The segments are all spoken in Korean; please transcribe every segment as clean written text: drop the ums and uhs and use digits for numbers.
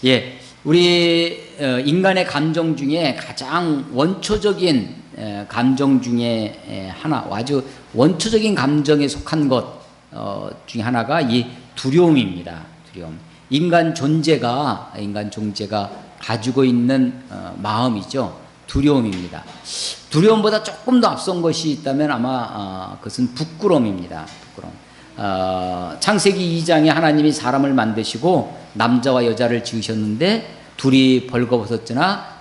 예, 우리 인간의 감정 중에 가장 원초적인 감정 중에 하나, 아주 원초적인 감정에 속한 것 중에 하나가 이 두려움입니다. 두려움. 인간 존재가 가지고 있는 마음이죠. 두려움입니다. 두려움보다 조금 더 앞선 것이 있다면 아마 그것은 부끄러움입니다. 부끄러움. 창세기 2장에 하나님이 사람을 만드시고 남자와 여자를 지으셨는데 둘이 벌거벗었으나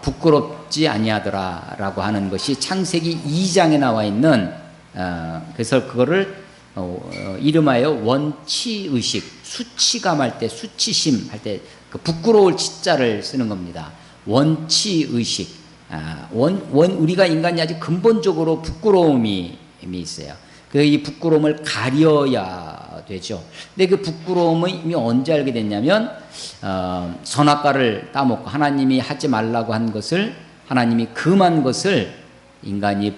부끄럽지 아니하더라라고 하는 것이 창세기 2장에 나와 있는 그래서 그거를 이름하여 원치의식, 수치감할 때, 수치심 할 때 그 부끄러울 치자를 쓰는 겁니다. 원치의식. 우리가 인간이 아주 근본적으로 부끄러움이 있어요. 그래서 이 부끄러움을 가려야 되죠. 근데 그 부끄러움이 언제 알게 됐냐면 선악과를 따먹고 하나님이 하지 말라고 한 것을, 하나님이 금한 것을 인간이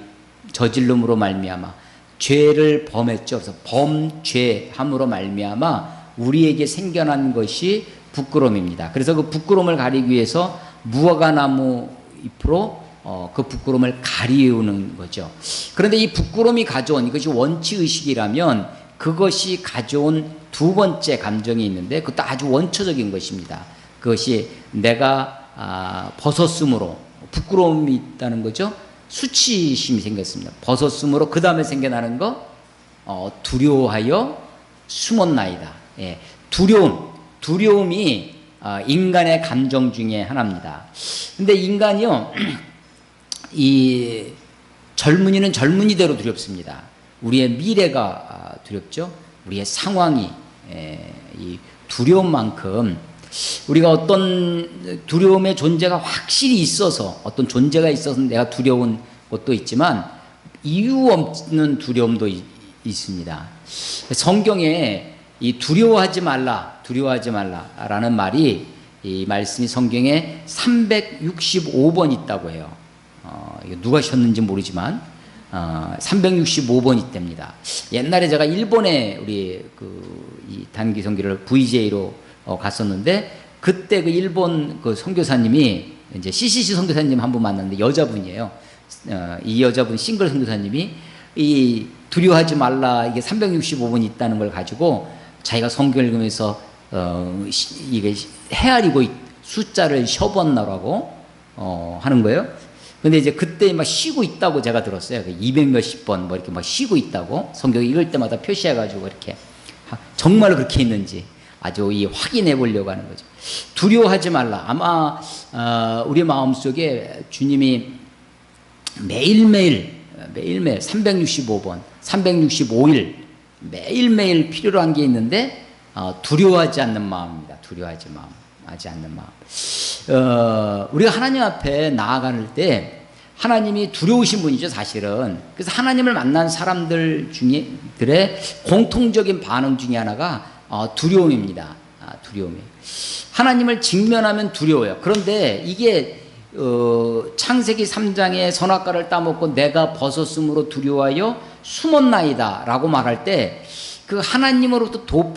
저질름으로 말미암아 죄를 범했죠. 그래서 범죄함으로 말미암아 우리에게 생겨난 것이 부끄러움입니다. 그래서 그 부끄러움을 가리기 위해서 무화과나무 잎으로 그 부끄러움을 가리우는 거죠. 그런데 이 부끄러움이 가져온 이것이 원치의식이라면 그것이 가져온 두 번째 감정이 있는데 그것도 아주 원초적인 것입니다. 그것이 내가 벗었으므로 부끄러움이 있다는 거죠. 수치심이 생겼습니다. 벗었으므로 그 다음에 생겨나는 거 두려워하여 숨었나이다. 예, 두려움이 인간의 감정 중에 하나입니다. 근데 인간이요, 이 젊은이는 젊은이대로 두렵습니다. 우리의 미래가 두렵죠. 우리의 상황이 이 두려움만큼 우리가 어떤 두려움의 존재가 확실히 있어서 어떤 존재가 있어서 내가 두려운 것도 있지만 이유 없는 두려움도 있습니다. 성경에 이 두려워하지 말라라는 말이 이 말씀이 성경에 365번 있다고 해요. 이거 누가 셨는지 모르지만 365번 있답니다. 옛날에 제가 일본에 우리 이 단기 선교를 VJ로 갔었는데 그때 그 일본 그 선교사님이 이제 CCC 선교사님 한 분 만났는데 여자분이에요. 이 여자분 싱글 선교사님이 이 두려워하지 말라 이게 365번 있다는 걸 가지고 자기가 성경 읽으면서 이게 헤아리고 숫자를 셔번나라고 하는 거예요. 근데 이제 그때 막 쉬고 있다고 제가 들었어요. 200몇십 번 뭐 이렇게 막 쉬고 있다고 성경 읽을 때마다 표시해가지고 이렇게 정말 그렇게 있는지 아주 이 확인해 보려고 하는 거죠. 두려워하지 말라. 아마 우리 마음속에 주님이 매일매일 365번, 365일 매일매일 필요로 한 게 있는데 두려워하지 않는 마음입니다. 두려워하지 않는 마음. 우리가 하나님 앞에 나아갈 때 하나님이 두려우신 분이죠, 사실은. 그래서 하나님을 만난 사람들 중에들의 공통적인 반응 중에 하나가 두려움입니다. 두려움이. 하나님을 직면하면 두려워요. 그런데 이게 창세기 3장에 선악과를 따먹고 내가 벗었으므로 두려워하여 숨었나이다 라고 말할 때 그 하나님으로부터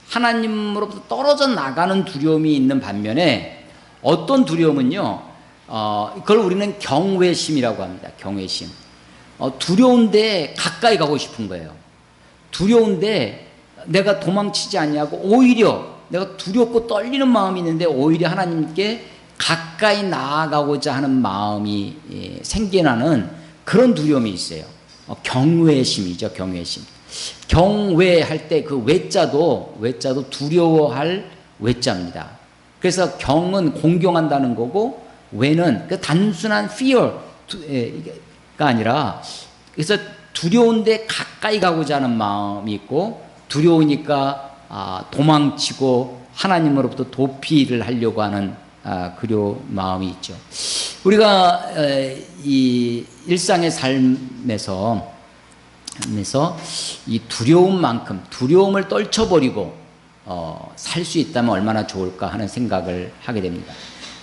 하나님으로부터 떨어져 나가는 두려움이 있는 반면에 어떤 두려움은요, 그걸 우리는 경외심이라고 합니다. 경외심. 두려운데 가까이 가고 싶은 거예요. 두려운데 내가 도망치지 않냐고 오히려 내가 두렵고 떨리는 마음이 있는데 오히려 하나님께 가까이 나아가고자 하는 마음이 생겨나는 그런 두려움이 있어요. 경외심이죠, 경외심. 경외할 때 그 외자도 두려워할 외자입니다. 그래서 경은 공경한다는 거고 외는 그 단순한 fear가 아니라 그래서 두려운데 가까이 가고자 하는 마음이 있고 두려우니까 도망치고 하나님으로부터 도피를 하려고 하는 그런 마음이 있죠. 우리가 이 일상의 삶에서 이 두려움을 떨쳐버리고 살 수 있다면 얼마나 좋을까 하는 생각을 하게 됩니다.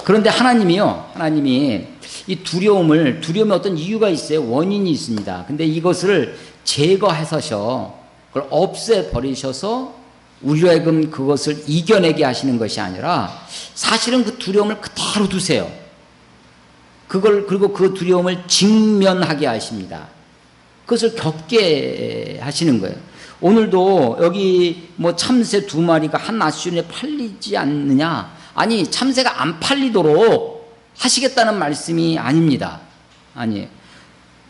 그런데 하나님이 이 두려움에 어떤 이유가 있어요. 원인이 있습니다. 근데 이것을 제거해서서 그걸 없애버리셔서 우리로 하여금 그것을 이겨내게 하시는 것이 아니라 사실은 그 두려움을 그대로 두세요. 그리고 그 두려움을 직면하게 하십니다. 그것을 겪게 하시는 거예요. 오늘도 여기 뭐 참새 2마리가 한 아수년에 팔리지 않느냐? 아니, 참새가 안 팔리도록 하시겠다는 말씀이 아닙니다. 아니에요.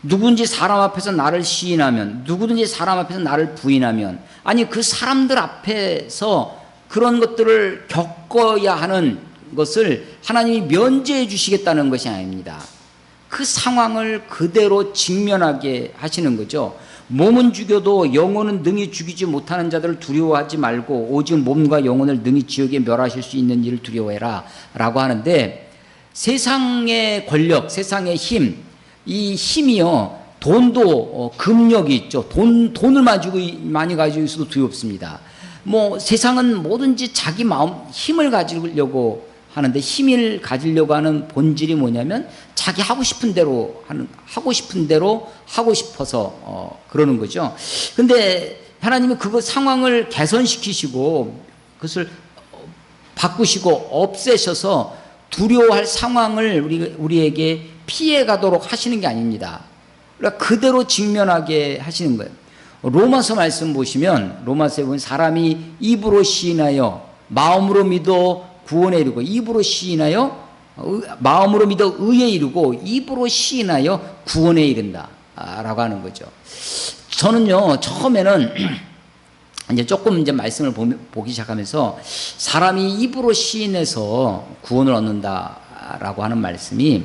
누군지 사람 앞에서 나를 시인하면, 누구든지 사람 앞에서 나를 부인하면, 아니 그 사람들 앞에서 그런 것들을 겪어야 하는 것을 하나님이 면제해 주시겠다는 것이 아닙니다. 그 상황을 그대로 직면하게 하시는 거죠. 몸은 죽여도 영혼은 능히 죽이지 못하는 자들을 두려워하지 말고 오직 몸과 영혼을 능히 지옥에 멸하실 수 있는 일을 두려워해라 라고 하는데, 세상의 권력, 세상의 힘, 이 힘이요, 돈도 금력이 있죠. 돈을 많이 가지고 있어도 두렵습니다. 뭐 세상은 뭐든지 자기 마음 힘을 가지려고 하는데, 힘을 가지려고 하는 본질이 뭐냐면 자기 하고 싶은 대로 하고 싶어서 그러는 거죠. 근데 하나님은 그거 상황을 개선시키시고 그것을 바꾸시고 없애셔서 두려워할 상황을 우리에게 피해 가도록 하시는 게 아닙니다. 그러니까 그대로 직면하게 하시는 거예요. 로마서 말씀 보시면, 로마서에 보면 사람이 입으로 시인하여 마음으로 믿어 구원에 이르고, 입으로 시인하여 마음으로 믿어 의에 이르고, 입으로 시인하여 구원에 이른다 라고 하는 거죠. 저는요, 처음에는 이제 조금 이제 말씀을 보기 시작하면서 사람이 입으로 시인해서 구원을 얻는다라고 하는 말씀이,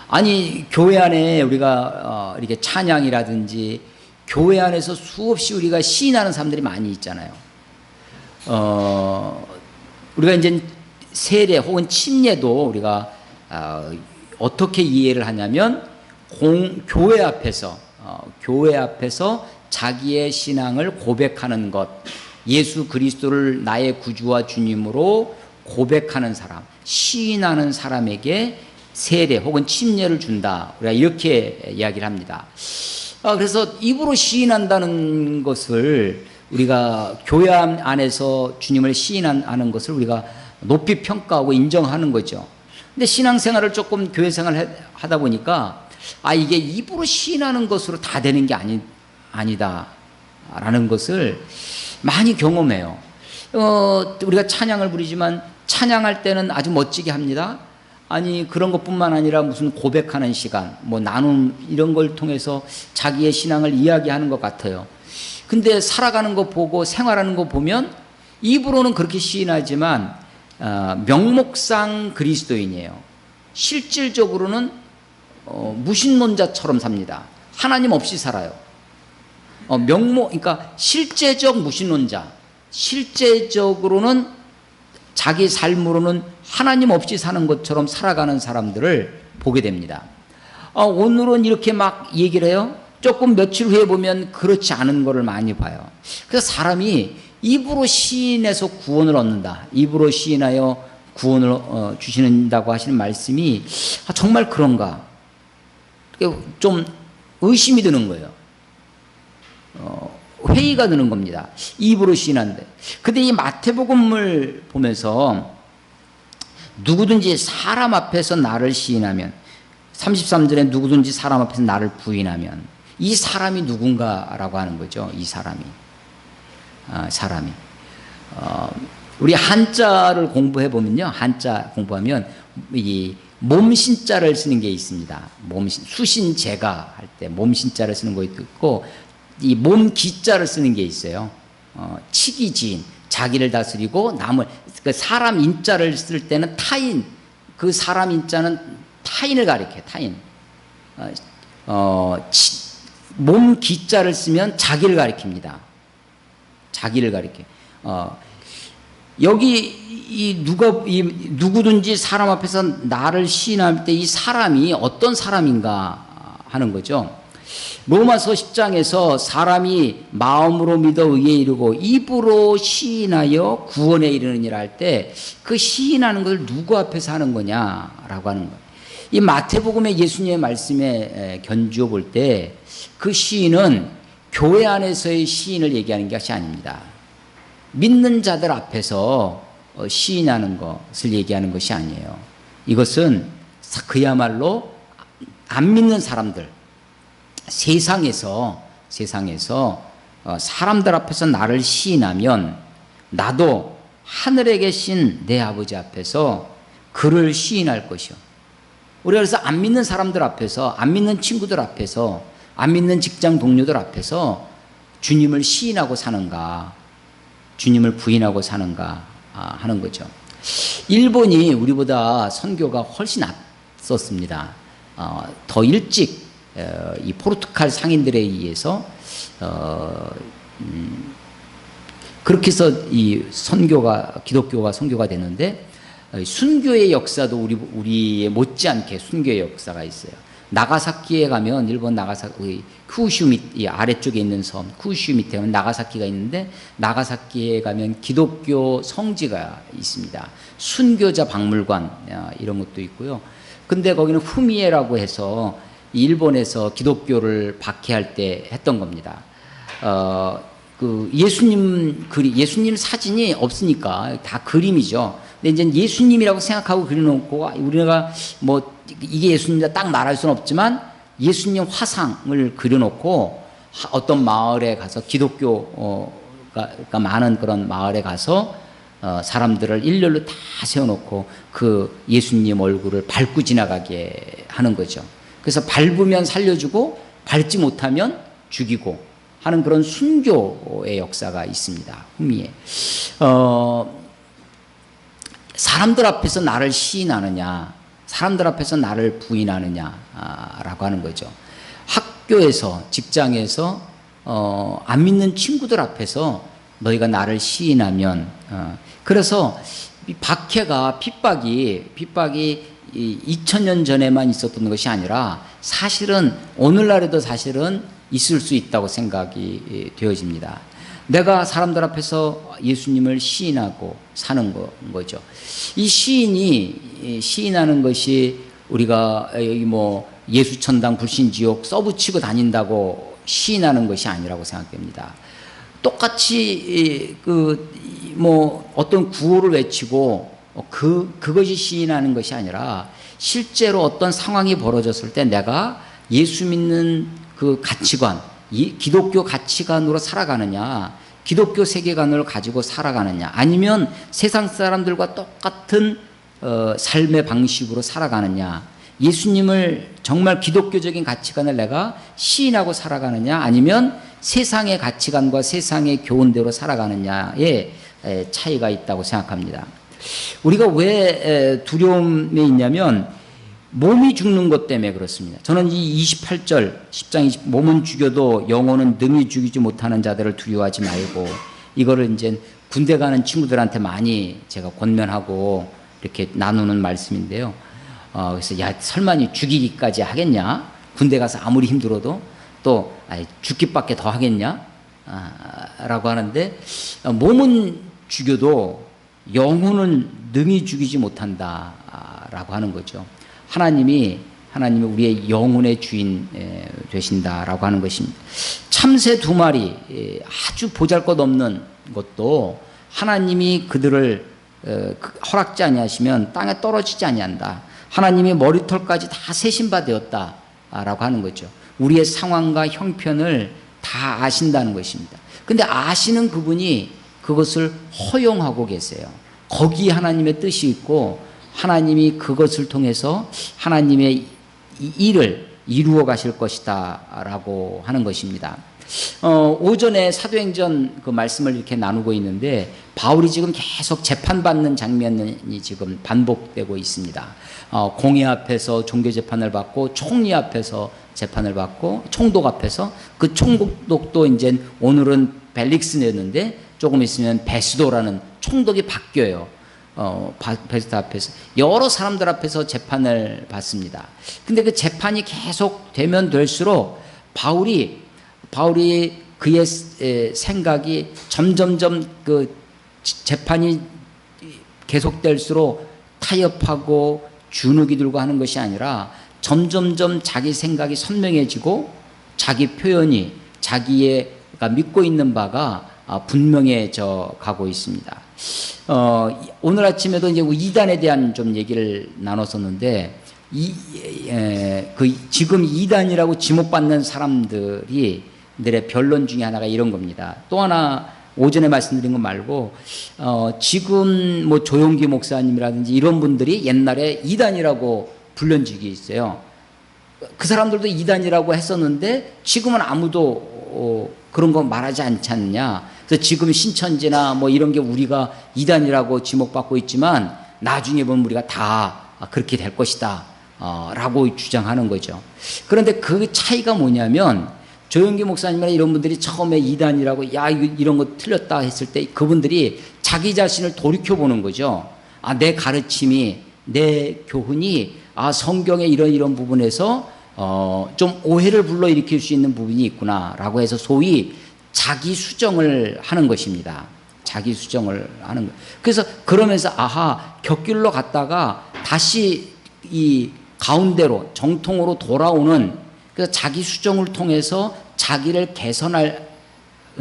아니 교회 안에 우리가 이렇게 찬양이라든지 교회 안에서 수없이 우리가 시인하는 사람들이 많이 있잖아요. 우리가 이제 세례 혹은 침례도 우리가 어떻게 이해를 하냐면, 교회 앞에서 자기의 신앙을 고백하는 것, 예수 그리스도를 나의 구주와 주님으로 고백하는 사람, 시인하는 사람에게 세례 혹은 침례를 준다, 우리가 이렇게 이야기를 합니다. 그래서 입으로 시인한다는 것을, 우리가 교회 안에서 주님을 시인하는 것을 우리가 높이 평가하고 인정하는 거죠. 근데 신앙생활을 조금 교회 생활을 하다 보니까 이게 입으로 시인하는 것으로 다 되는 게 아니다 라는 것을 많이 경험해요. 우리가 찬양을 부르지만 찬양할 때는 아주 멋지게 합니다. 아니 그런 것뿐만 아니라 무슨 고백하는 시간, 뭐 나눔, 이런 걸 통해서 자기의 신앙을 이야기하는 것 같아요. 근데 살아가는 거 보고 생활하는 거 보면 입으로는 그렇게 시인하지만 명목상 그리스도인이에요. 실질적으로는 무신론자처럼 삽니다. 하나님 없이 살아요. 그러니까 실제적 무신론자, 실제적으로는 자기 삶으로는 하나님 없이 사는 것처럼 살아가는 사람들을 보게 됩니다. 오늘은 이렇게 막 얘기를 해요. 조금 며칠 후에 보면 그렇지 않은 거를 많이 봐요. 그래서 사람이 입으로 시인해서 구원을 얻는다, 입으로 시인하여 구원을 주신다고 하시는 말씀이 정말 그런가, 좀 의심이 드는 거예요. 회의가 드는 겁니다. 입으로 시인한데. 근데 이 마태복음을 보면서 누구든지 사람 앞에서 나를 시인하면, 33절에 누구든지 사람 앞에서 나를 부인하면, 이 사람이 누군가라고 하는 거죠. 이 사람이. 우리 한자를 공부해 보면요, 한자 공부하면 이 몸신자를 쓰는 게 있습니다. 수신제가 할 때 몸신자를 쓰는 거 있고, 이 몸기자를 쓰는 게 있어요. 치기지인, 자기를 다스리고 남을, 그 사람 인자를 쓸 때는 타인, 그 사람 인자는 타인을 가리켜요. 타인. 몸기자를 쓰면 자기를 가리킵니다. 자기를 가리켜. 여기 누구든지 사람 앞에서 나를 시인할 때 이 사람이 어떤 사람인가 하는 거죠. 로마서 10장에서 사람이 마음으로 믿어 의에 이르고 입으로 시인하여 구원에 이르느니라 할 때, 그 시인하는 걸 누구 앞에서 하는 거냐라고 하는 거예요. 이 마태복음의 예수님의 말씀에 견주어 볼 때 그 시인은 교회 안에서의 시인을 얘기하는 것이 아닙니다. 믿는 자들 앞에서 시인하는 것을 얘기하는 것이 아니에요. 이것은 그야말로 안 믿는 사람들, 세상에서 사람들 앞에서 나를 시인하면 나도 하늘에 계신 내 아버지 앞에서 그를 시인할 것이요. 우리가 그래서 안 믿는 사람들 앞에서, 안 믿는 친구들 앞에서, 안 믿는 직장 동료들 앞에서 주님을 시인하고 사는가, 주님을 부인하고 사는가 하는 거죠. 일본이 우리보다 선교가 훨씬 앞섰습니다. 더 일찍 이 포르투갈 상인들에 의해서 그렇게 해서 이 선교가, 기독교가 선교가 되는데, 순교의 역사도 우리의 못지않게 순교의 역사가 있어요. 나가사키에 가면, 일본 나가사키 쿠슈 밑 아래쪽에 있는 섬 쿠슈 밑에 가면 나가사키가 있는데, 나가사키에 가면 기독교 성지가 있습니다. 순교자 박물관 이런 것도 있고요. 근데 거기는 후미에라고 해서 일본에서 기독교를 박해할 때 했던 겁니다. 그 예수님 사진이 없으니까 다 그림이죠. 근데 이제 예수님이라고 생각하고 그려놓고, 우리가 뭐 이게 예수님이다 딱 말할 수는 없지만 예수님 화상을 그려놓고 어떤 마을에 가서, 기독교가 많은 그런 마을에 가서 사람들을 일렬로 다 세워놓고 그 예수님 얼굴을 밟고 지나가게 하는 거죠. 그래서 밟으면 살려주고 밟지 못하면 죽이고 하는 그런 순교의 역사가 있습니다. 후미에. 사람들 앞에서 나를 시인하느냐, 사람들 앞에서 나를 부인하느냐라고 하는 거죠. 학교에서, 직장에서 안 믿는 친구들 앞에서 너희가 나를 시인하면, 그래서 박해가, 핍박이 2000년 전에만 있었던 것이 아니라 사실은 오늘날에도 사실은 있을 수 있다고 생각이 되어집니다. 내가 사람들 앞에서 예수님을 시인하고 사는 거죠. 이 시인하는 것이 우리가 여기 뭐 예수천당 불신지옥 써붙이고 다닌다고 시인하는 것이 아니라고 생각됩니다. 똑같이 뭐 어떤 구호를 외치고 그것이 시인하는 것이 아니라, 실제로 어떤 상황이 벌어졌을 때 내가 예수 믿는 그 가치관, 기독교 가치관으로 살아가느냐, 기독교 세계관을 가지고 살아가느냐, 아니면 세상 사람들과 똑같은 삶의 방식으로 살아가느냐, 예수님을 정말 기독교적인 가치관을 내가 시인하고 살아가느냐, 아니면 세상의 가치관과 세상의 교훈대로 살아가느냐의 차이가 있다고 생각합니다. 우리가 왜 두려움이 있냐면 몸이 죽는 것 때문에 그렇습니다. 저는 이 28절 10장 20, 몸은 죽여도 영혼은 능히 죽이지 못하는 자들을 두려워하지 말고, 이거를 이제 군대 가는 친구들한테 많이 제가 권면하고 이렇게 나누는 말씀인데요. 그래서 야, 설마 니 죽이기까지 하겠냐? 군대 가서 아무리 힘들어도 또 죽기밖에 더 하겠냐? 라고 하는데, 몸은 죽여도 영혼은 능히 죽이지 못한다 라고 하는 거죠. 하나님이 우리의 영혼의 주인 되신다라고 하는 것입니다. 참새 2마리 아주 보잘것없는 것도 하나님이 그들을 허락지 아니하시면 땅에 떨어지지 아니한다. 하나님이 머리털까지 다 세신 바 되었다라고 하는 거죠. 우리의 상황과 형편을 다 아신다는 것입니다. 근데 아시는 그분이 그것을 허용하고 계세요. 거기에 하나님의 뜻이 있고, 하나님이 그것을 통해서 하나님의 일을 이루어 가실 것이다 라고 하는 것입니다. 오전에 사도행전 그 말씀을 이렇게 나누고 있는데, 바울이 지금 계속 재판받는 장면이 지금 반복되고 있습니다. 공회 앞에서 종교재판을 받고, 총리 앞에서 재판을 받고, 총독 앞에서, 그 총독도 이제 오늘은 벨릭스였는데 조금 있으면 베스도라는 총독이 바뀌어요. 베스도 앞에서 여러 사람들 앞에서 재판을 받습니다. 근데 그 재판이 계속 되면 될수록 바울이 그의 생각이 점점점 그 재판이 계속될수록 타협하고 주눅이 들고 하는 것이 아니라 점점점 자기 생각이 선명해지고, 자기 표현이, 자기가 믿고 있는 바가 분명해져 가고 있습니다. 오늘 아침에도 이제 이단에 대한 좀 얘기를 나눴었는데, 지금 이단이라고 지목받는 사람들의 변론 중에 하나가 이런 겁니다. 또 하나, 오전에 말씀드린 것 말고, 지금 뭐 조용기 목사님이라든지 이런 분들이 옛날에 이단이라고 불린 적이 있어요. 그 사람들도 이단이라고 했었는데 지금은 아무도 그런 거 말하지 않지 않느냐. 그래서 지금 신천지나 뭐 이런 게 우리가 이단이라고 지목받고 있지만 나중에 보면 우리가 다 그렇게 될 것이다 라고 주장하는 거죠. 그런데 그 차이가 뭐냐면, 조영기 목사님이나 이런 분들이 처음에 이단이라고 이런 거 틀렸다 했을 때 그분들이 자기 자신을 돌이켜보는 거죠. 내 가르침이, 내 교훈이 성경의 이런 부분에서 좀 오해를 불러일으킬 수 있는 부분이 있구나라고 해서 소위 자기 수정을 하는 것입니다. 자기 수정을 하는 것. 그래서 그러면서 곁길로 갔다가 다시 이 가운데로 정통으로 돌아오는, 그래서 자기 수정을 통해서 자기를 개선을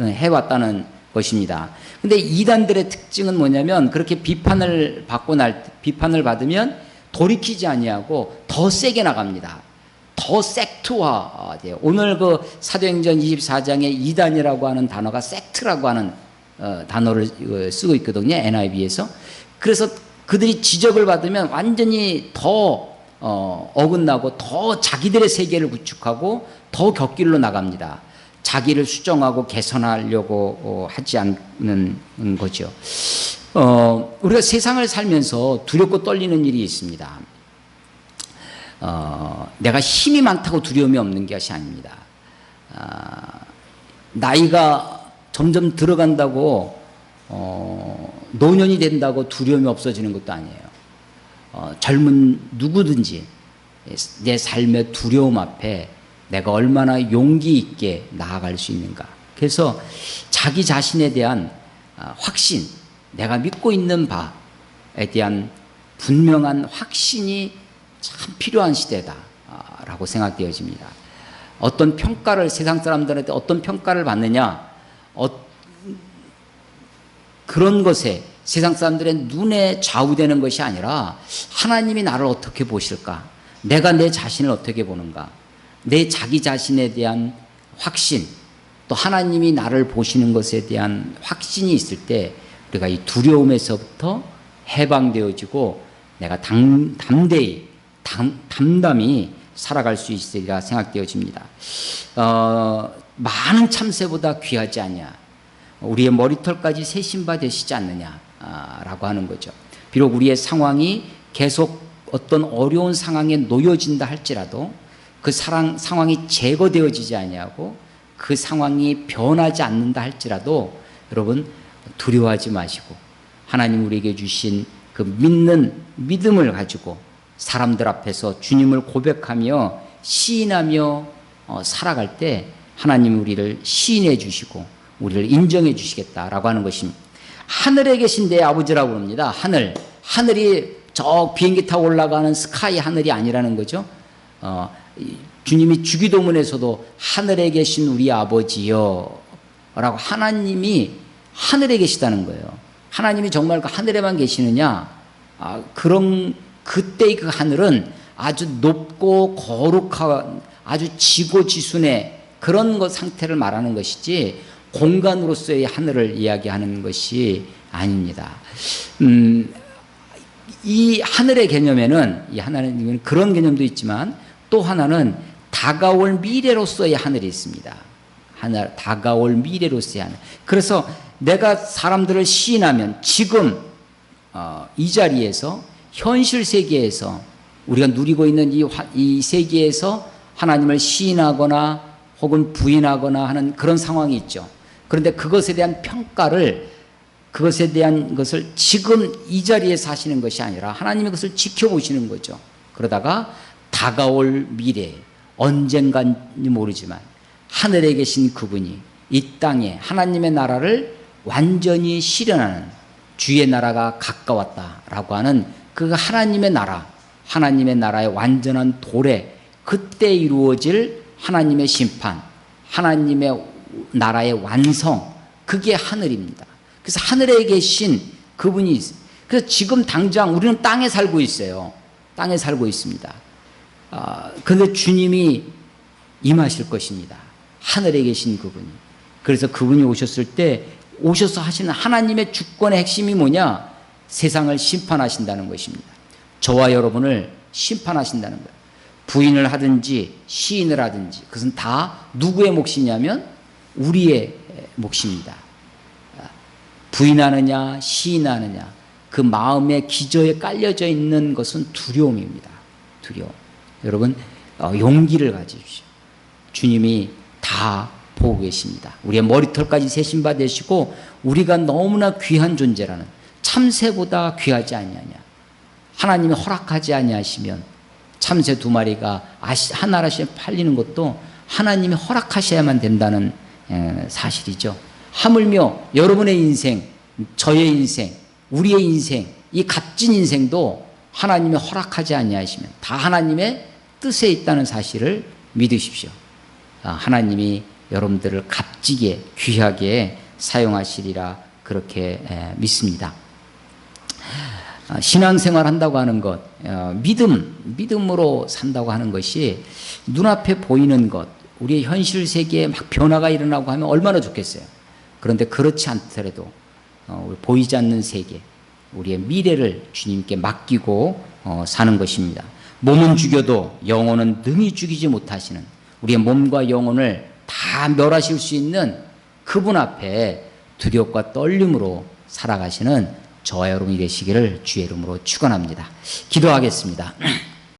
해왔다는 것입니다. 근데 이단들의 특징은 뭐냐면, 그렇게 비판을 받으면 돌이키지 아니하고 더 세게 나갑니다. 더 섹트화돼요. 오늘 그 사도행전 24장에 이단이라고 하는 단어가 섹트라고 하는 단어를 쓰고 있거든요. NIV에서. 그래서 그들이 지적을 받으면 완전히 더 어긋나고 더 자기들의 세계를 구축하고 더 곁길로 나갑니다. 자기를 수정하고 개선하려고 하지 않는 거죠. 우리가 세상을 살면서 두렵고 떨리는 일이 있습니다. 내가 힘이 많다고 두려움이 없는 것이 아닙니다. 나이가 점점 들어간다고 노년이 된다고 두려움이 없어지는 것도 아니에요. 젊은 누구든지 내 삶의 두려움 앞에 내가 얼마나 용기 있게 나아갈 수 있는가. 그래서 자기 자신에 대한 확신, 내가 믿고 있는 바에 대한 분명한 확신이 참 필요한 시대다라고 생각되어집니다. 어떤 평가를, 세상 사람들한테 어떤 평가를 받느냐, 그런 것에 세상 사람들의 눈에 좌우되는 것이 아니라 하나님이 나를 어떻게 보실까, 내가 내 자신을 어떻게 보는가, 내 자기 자신에 대한 확신, 또 하나님이 나를 보시는 것에 대한 확신이 있을 때 우리가 이 두려움에서부터 해방되어지고 내가 담대히 담담히 살아갈 수 있으리라 생각되어집니다. 많은 참새보다 귀하지 않냐, 우리의 머리털까지 세신바 되시지 않느냐라고 하는 거죠. 비록 우리의 상황이 계속 어떤 어려운 상황에 놓여진다 할지라도 그 상황이 제거되어지지 아니하고 그 상황이 변하지 않는다 할지라도 여러분 두려워하지 마시고 하나님 우리에게 주신 그 믿는 믿음을 가지고 사람들 앞에서 주님을 고백하며 시인하며 살아갈 때 하나님 우리를 시인해 주시고 우리를 인정해 주시겠다라고 하는 것입니다. 하늘에 계신 내 아버지라고 합니다. 하늘이 저 비행기 타고 올라가는 스카이 하늘이 아니라는 거죠. 주님이 주기도문에서도 하늘에 계신 우리 아버지여 라고 하나님이 하늘에 계시다는 거예요. 하나님이 정말 그 하늘에만 계시느냐? 그때의 그 하늘은 아주 높고 거룩한 아주 지고지순의 그런 것 상태를 말하는 것이지 공간으로서의 하늘을 이야기하는 것이 아닙니다. 이 하늘의 개념에는 이 하나는 그런 개념도 있지만 또 하나는 다가올 미래로서의 하늘이 있습니다. 다가올 미래로서의 하늘. 그래서 내가 사람들을 시인하면 지금 이 자리에서 현실 세계에서 우리가 누리고 있는 이 세계에서 하나님을 시인하거나 혹은 부인하거나 하는 그런 상황이 있죠. 그런데 그것에 대한 평가를, 그것에 대한 것을 지금 이 자리에서 하시는 것이 아니라 하나님이 그것을 지켜보시는 거죠. 그러다가 다가올 미래, 언젠간지 모르지만 하늘에 계신 그분이 이 땅에 하나님의 나라를 완전히 실현하는 주의 나라가 가까웠다라고 하는 그 하나님의 나라, 하나님의 나라의 완전한 도래, 그때 이루어질 하나님의 심판, 하나님의 나라의 완성, 그게 하늘입니다. 그래서 하늘에 계신 그분이 있어요. 그래서 지금 당장 우리는 땅에 살고 있어요. 땅에 살고 있습니다. 그런데 주님이 임하실 것입니다. 하늘에 계신 그분이. 그래서 그분이 오셨을 때 오셔서 하시는 하나님의 주권의 핵심이 뭐냐? 세상을 심판하신다는 것입니다. 저와 여러분을 심판하신다는 거예요. 부인을 하든지 시인을 하든지 그것은 다 누구의 몫이냐면 우리의 몫입니다. 부인하느냐 시인하느냐 그 마음의 기저에 깔려져 있는 것은 두려움입니다. 두려움. 여러분 용기를 가지십시오. 주님이 다 보고 계십니다. 우리의 머리털까지 세신 바 되시고 우리가 너무나 귀한 존재라는 참새보다 귀하지 아니하냐. 하나님이 허락하지 아니하시면 참새 2마리가 하나라씩 팔리는 것도 하나님이 허락하셔야만 된다는 사실이죠. 하물며 여러분의 인생, 저의 인생, 우리의 인생, 이 값진 인생도 하나님이 허락하지 아니하시면 다 하나님의 뜻에 있다는 사실을 믿으십시오. 하나님이 여러분들을 값지게 귀하게 사용하시리라 그렇게 믿습니다. 신앙생활 한다고 하는 것, 믿음으로 산다고 하는 것이 눈앞에 보이는 것, 우리의 현실 세계에 막 변화가 일어나고 하면 얼마나 좋겠어요. 그런데 그렇지 않더라도 보이지 않는 세계, 우리의 미래를 주님께 맡기고 사는 것입니다. 몸은 죽여도 영혼은 능히 죽이지 못하시는 우리의 몸과 영혼을 다 멸하실 수 있는 그분 앞에 두려움과 떨림으로 살아가시는 저와 여러분이 되시기를 주의 이름으로 축원합니다. 기도하겠습니다.